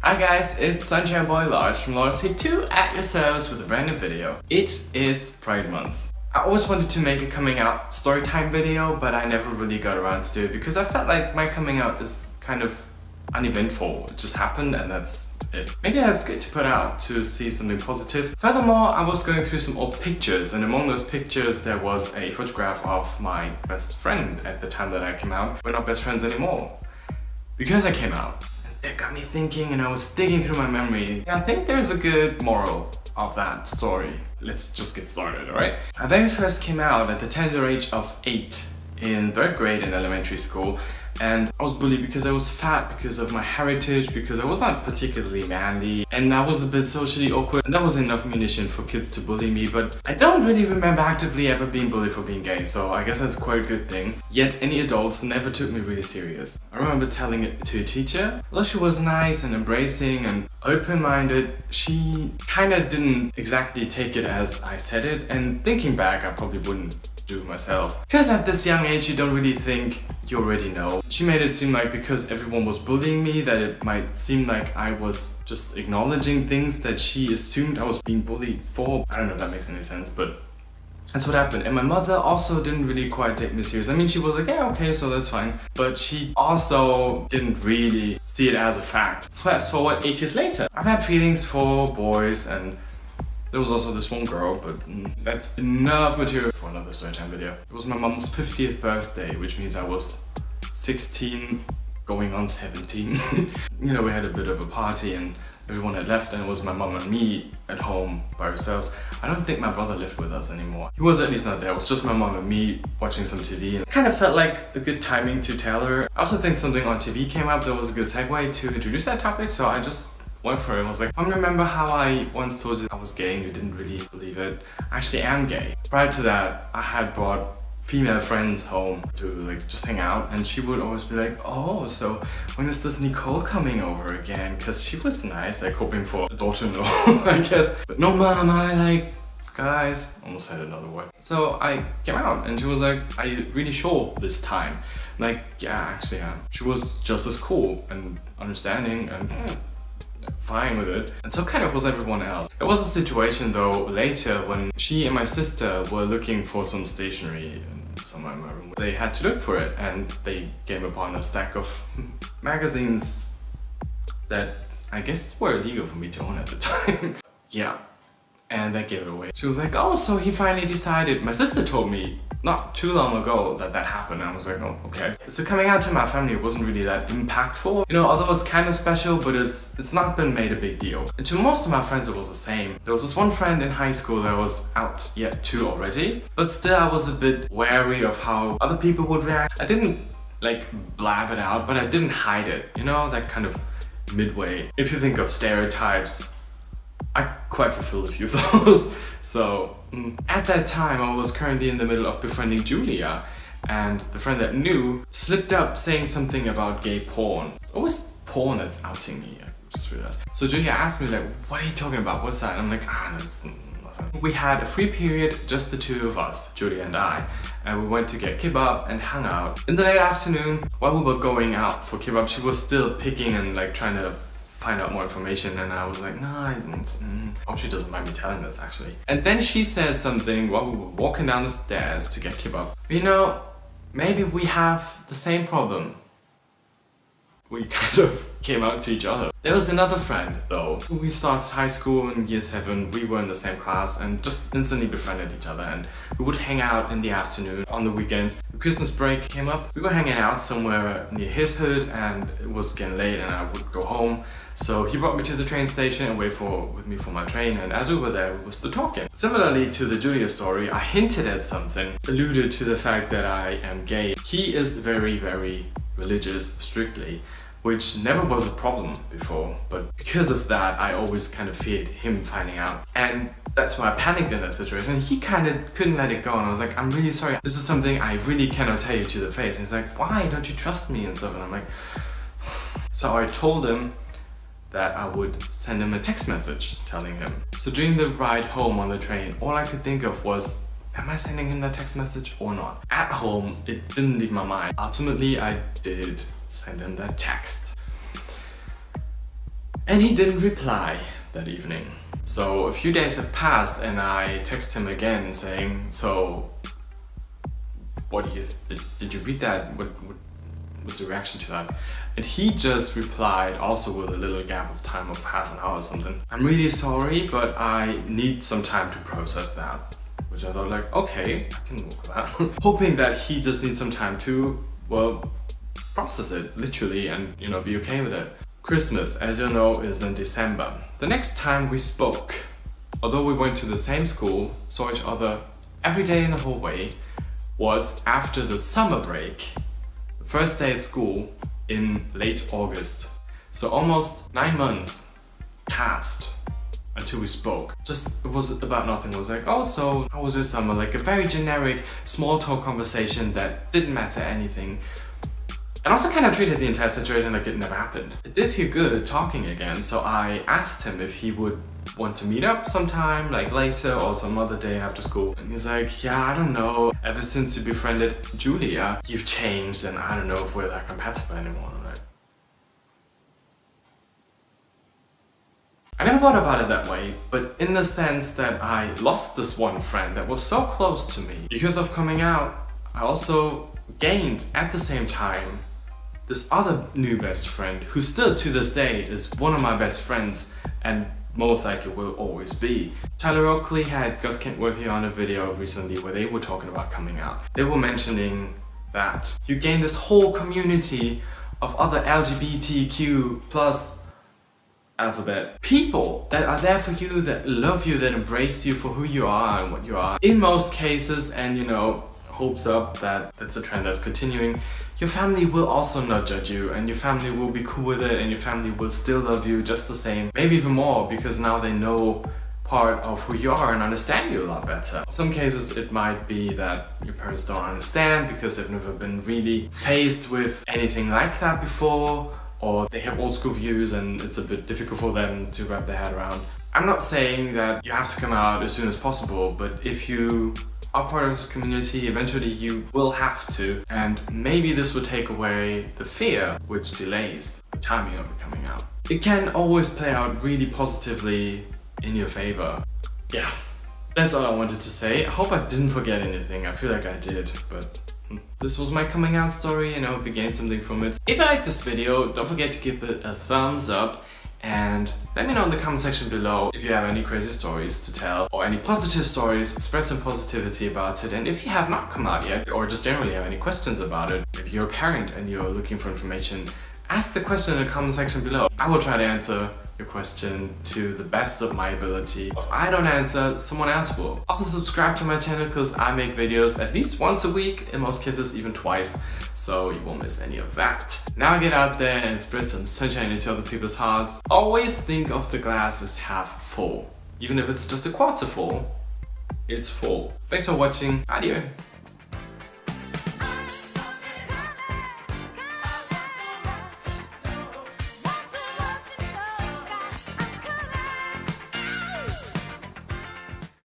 Hi guys, it's Sunshine Boy Lars from LarsHeat2 at your service with a brand new video. It is Pride Month. I always wanted to make a coming out story time video, but I never really got around to do it because I felt like my coming out is kind of uneventful. It just happened and that's it. Maybe that's good to put out to see something positive. Furthermore, I was going through some old pictures, and among those pictures there was a photograph of my best friend at the time that I came out. We're not best friends anymore because I came out. That got me thinking, and I was digging through my memory. I think there's a good moral of that story. Let's just get started, alright? I very first came out at the tender age of 8 in 3rd grade in elementary school, and I was bullied because I was fat, because of my heritage, because I was not particularly manly, and I was a bit socially awkward, and that was enough ammunition for kids to bully me. But I don't really remember actively ever being bullied for being gay, so I guess that's quite a good thing. Yet any adults never took me really serious. I remember telling it to a teacher. Although she was nice and embracing and open-minded, she kinda didn't exactly take it as I said it, and thinking back, I probably wouldn't do it myself. Because at this young age, you don't really think you already know. She made it seem like because everyone was bullying me, that it might seem like I was just acknowledging things that she assumed I was being bullied for. I don't know if that makes any sense, but that's what happened. And my mother also didn't really quite take me serious. I mean, she was like, yeah, okay, so that's fine. But she also didn't really see it as a fact. Fast forward 8 years later, I've had feelings for boys, and there was also this one girl, but that's enough material for another storytime video. It was my mom's 50th birthday, which means I was 16 going on 17. You know, we had a bit of a party and everyone had left, and it was my mom and me at home by ourselves. I don't think my brother lived with us anymore. He was at least not there. It was just my mom and me watching some TV, and it kind of felt like a good timing to tell her. I also think something on TV came up that was a good segue to introduce that topic, so I just went for it. I was like, I remember how I once told you I was gay and you didn't really believe it. I actually am gay. Prior to that, I had brought female friends home to like just hang out, and she would always be like, oh, so when is this Nicole coming over again? Because she was nice, like hoping for a daughter-in-law, I guess. But no, mom, I like guys. Almost had another word. So I came out and she was like, are you really sure this time? I'm like, yeah, actually I am. She was just as cool and understanding and fine with it, and so kind of was everyone else. There was a situation though later when she and my sister were looking for some stationery somewhere in my room. They had to look for it, and they came upon a stack of magazines that I guess were illegal for me to own at the time. Yeah, and that gave it away. She was like, oh, so he finally decided. My sister told me not too long ago that happened, and I was like, oh, okay. So coming out to my family wasn't really that impactful. You know, although it's kind of special, but it's not been made a big deal. And to most of my friends it was the same. There was this one friend in high school that was out yet too already, but still I was a bit wary of how other people would react. I didn't like blab it out, but I didn't hide it, you know, that kind of midway. If you think of stereotypes, I quite fulfilled a few of those. So at that time I was currently in the middle of befriending Julia, and the friend that knew slipped up saying something about gay porn. It's always porn that's outing me, I just realized. So Julia asked me like, what are you talking about? What's that? And I'm like, that's nothing. We had a free period, just the two of us, Julia and I, and we went to get kebab and hung out. In the late afternoon, while we were going out for kebab, she was still picking and like trying to find out more information, and I was like, no, I hope she doesn't mind me telling this actually. And then she said something while we were walking down the stairs to get kebab. You know, maybe we have the same problem. We kind of came out to each other. There was another friend though. We started high school in year 7, we were in the same class and just instantly befriended each other, and we would hang out in the afternoon, on the weekends. The Christmas break came up, we were hanging out somewhere near his hood, and it was getting late and I would go home. So he brought me to the train station and waited with me for my train, and as we were there, we were still talking. Similarly to the Julia story, I hinted at something, alluded to the fact that I am gay. He is very, very religious, strictly, which never was a problem before, but because of that, I always kind of feared him finding out. And that's why I panicked in that situation. He kind of couldn't let it go, and I was like, I'm really sorry. This is something I really cannot tell you to the face. And he's like, why don't you trust me and stuff? And I'm like, so I told him that I would send him a text message telling him. So during the ride home on the train, all I could think of was, am I sending him that text message or not? At home, it didn't leave my mind. Ultimately, I did send him that text. And he didn't reply that evening. So a few days have passed and I text him again saying, so what do you, did you read that? What's your reaction to that? And he just replied, also with a little gap of time of half an hour or something. I'm really sorry, but I need some time to process that. Which I thought like, okay, I can work with that. Hoping that he just needs some time to, well, process it, literally, and you know, be okay with it. Christmas, as you know, is in December. The next time we spoke, although we went to the same school, saw each other every day in the whole way, was after the summer break, the first day at school in late August. So almost 9 months passed until we spoke. Just, it was about nothing. It was like, oh, so how was your summer? Like a very generic small talk conversation that didn't matter anything. And also kind of treated the entire situation like it never happened. It did feel good talking again, so I asked him if he would want to meet up sometime, like later or some other day after school. And he's like, yeah, I don't know. Ever since you befriended Julia, you've changed and I don't know if we're that compatible anymore. Right? I never thought about it that way, but in the sense that I lost this one friend that was so close to me. Because of coming out, I also gained at the same time this other new best friend who still to this day is one of my best friends and most likely will always be. Tyler Oakley had Gus Kentworthy on a video recently where they were talking about coming out. They were mentioning that you gain this whole community of other LGBTQ plus alphabet people that are there for you, that love you, that embrace you for who you are and what you are. In most cases, and you know, hopes up that that's a trend that's continuing, your family will also not judge you and your family will be cool with it and your family will still love you just the same, maybe even more, because now they know part of who you are and understand you a lot better. In some cases it might be that your parents don't understand because they've never been really faced with anything like that before, or they have old school views and it's a bit difficult for them to wrap their head around. I'm not saying that you have to come out as soon as possible, but if you are part of this community, eventually you will have to, and maybe this will take away the fear which delays the timing of it coming out. It can always play out really positively in your favor. Yeah, that's all I wanted to say. I hope I didn't forget anything. I feel like I did, but this was my coming out story and I hope you gained something from it. If you liked this video, don't forget to give it a thumbs up and let me know in the comment section below if you have any crazy stories to tell or any positive stories. Spread some positivity about it, and if you have not come out yet or just generally have any questions about it, if you're a parent and you're looking for information, ask the question in the comment section below. I will try to answer your question to the best of my ability. If I don't answer, someone else will. Also subscribe to my channel because I make videos at least once a week, in most cases even twice, so you won't miss any of that. Now get out there and spread some sunshine into other people's hearts. Always think of the glass as half full. Even if it's just a quarter full, it's full. Thanks for watching. Adieu.